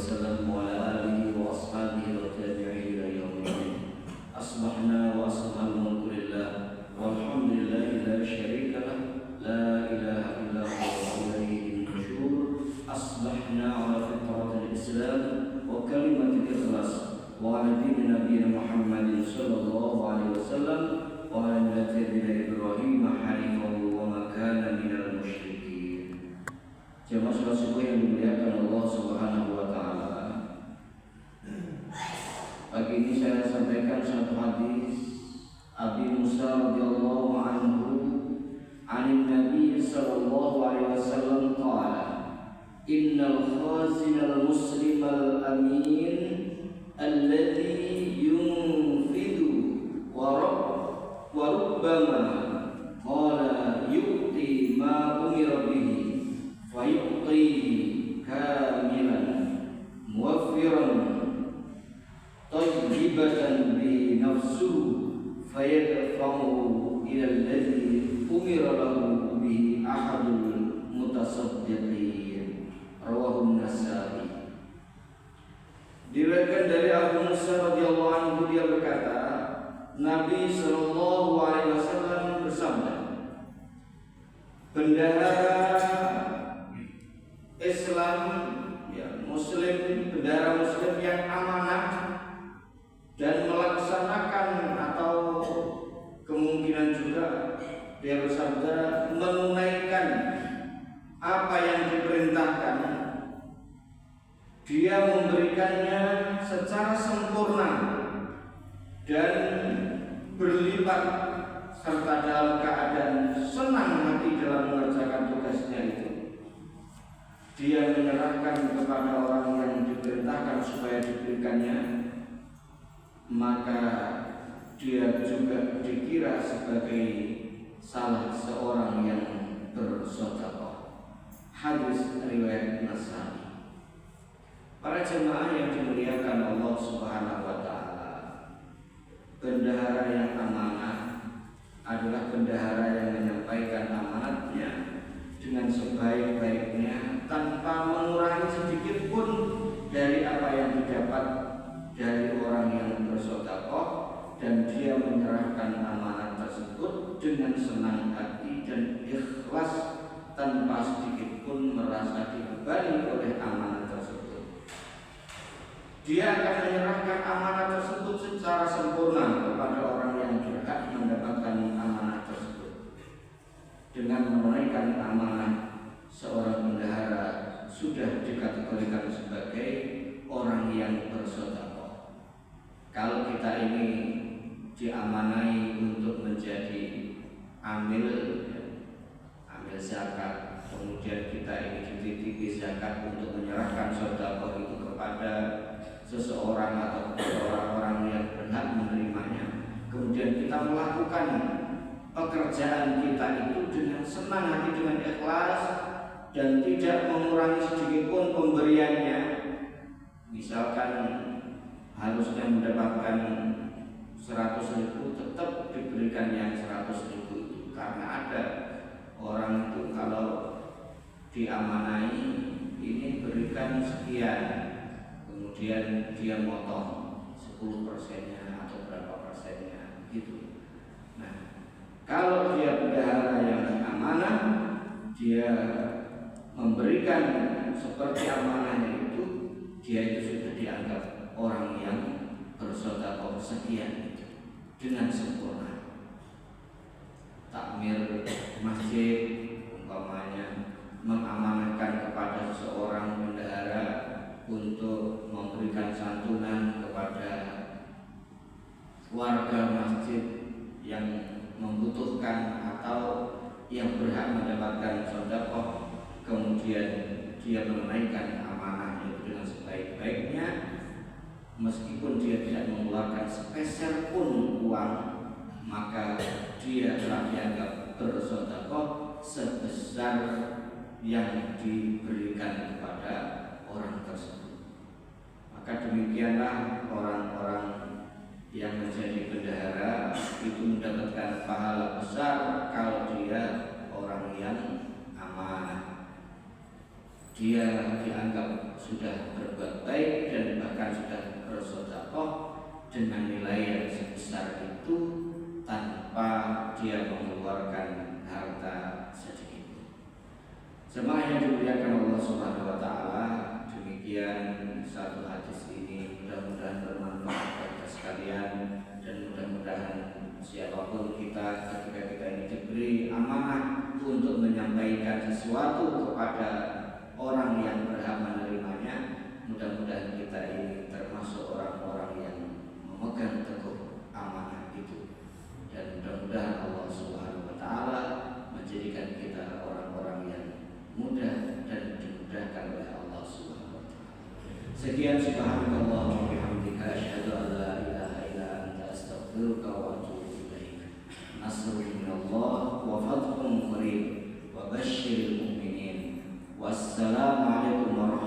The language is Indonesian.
وسلم وعلى آله وأصحابه والتابعين إلى يوم الدين. أصبحنا وأصبح الملك لله والحمد لله لا شريك له لا إله إلا هو وإليه النشور. أصبحنا على فطرة الإسلام وكلمة الإخلاص وعلى دين نبينا محمد صلى الله عليه وسلم وعلى ملة أبينا إبراهيم حنيفا وما كان من المشركين. Jemaah salat subuh yang dimuliakan Allah Subhanahu wa taala. Pagi ini saya sampaikan satu hadis Abi Musa radhiyallahu anhu an Nabi sallallahu alaihi wasallam qala innal khazinal muslimal amin alladhi yunfidu wa rubbama qala yu'ti ma umira bihi wa yu'tihi kamilan muwaffiran tayyibatan bi nafsuhu fayadfa'u ila alladhi umira lahu bihi ahadul mutasaddiqin. Rawahu Nasa'i. Diriwayatkan dari Abu Musa radhiyallahu anhu, dia berkata, Nabi sallallahu alaihi wasallam bersabda, bendahara Islam, ya, Muslim, bendahara Muslim yang amanah dan melaksanakan atau kemungkinan juga dia bersabda menunaikan apa yang diperintahkan, dia memberikannya secara sempurna dan berlipat serta dalam keadaan senang hati dalam mengerjakan tugasnya itu. Dia menyerahkan kepada orang yang diperintahkan supaya diberikannya, maka dia juga dikira sebagai salah seorang yang bersedekah. Hadis riwayat Nasa'i. Para jemaah yang dimuliakan Allah Subhanahu wa taala, bendahara yang amanah adalah bendahara yang menyampaikan amanatnya dengan sebaik-baiknya tanpa mengurangi sedikit pun dari apa yang didapat dari orang yang bersedekah, dan dia menyerahkan amanat tersebut dengan senang hati dan ikhlas tanpa sedikit pun merasa dibebani oleh amanat tersebut. Dia akan menyerahkan amanat tersebut secara sempurna kepada orang yang berhak mendapatkan amanat tersebut. Dengan menunaikan amanat, seorang bendahara sudah dikategorikan sebagai orang yang bersedekah. Kalau kita ini diamanai untuk menjadi amil zakat, kemudian kita ini dititipi zakat untuk menyerahkan sedekah itu kepada seseorang atau kepada orang-orang yang berhak menerimanya, kemudian kita melakukan pekerjaan kita itu dengan senang hati, dengan ikhlas dan tidak mengurangi sedikit pun pemberiannya. Misalkan harusnya mendapatkan 100.000, tetap diberikan yang 100.000 itu, karena ada orang itu kalau diamanai ini berikan sekian, kemudian dia motong 10%-nya atau berapa persennya gitu. Nah, kalau dia bendahara yang amanah, dia memberikan seperti amanahnya itu, dia itu sudah dianggap orang yang bersedekah sekian itu dengan sempurna. Takmir masjid umpamanya mengamanahkan kepada seorang bendahara untuk memberikan santunan kepada warga masjid yang membutuhkan atau yang berhak mendapatkan sedekah, kemudian dia menunaikan amanahnya dengan sebaik-baiknya, meskipun dia tidak mengeluarkan sepeser pun uang, maka dia telah dianggap bersedekah sebesar yang diberikan kepada orang tersebut. Maka demikianlah orang-orang yang menjadi bendahara itu mendapatkan pahala besar kalau dia orang yang amanah. Dia dianggap sudah berbuat baik dan bahkan sudah bersedekah dengan nilai yang sebesar itu tanpa dia mengeluarkan harta sedikit. Jemaah yang dimuliakan Allah Subhanahu wa taala, demikian satu hadis ini mudah-mudahan bermanfaat bagi sekalian, dan mudah-mudahan siapapun kita ketika kita ini diberi amanah untuk menyampaikan sesuatu kepada orang yang berhak menerimanya, mudah-mudahan kita ini termasuk orang-orang yang memegang teguh amanah itu, dan mudah-mudahan Allah Subhanahu wa taala menjadikan kita orang-orang yang mudah dan dimudahkan oleh Allah Subhanahu wa taala. Sekian, subhanallah wa bihamdika, asyhadu an la ilaha illa anta, astaghfiruka wa atubu ilaik. Nasrun minallah wa fathun qarib wa basyiril mu'minin. Wassalamu alaikum warahmatullahi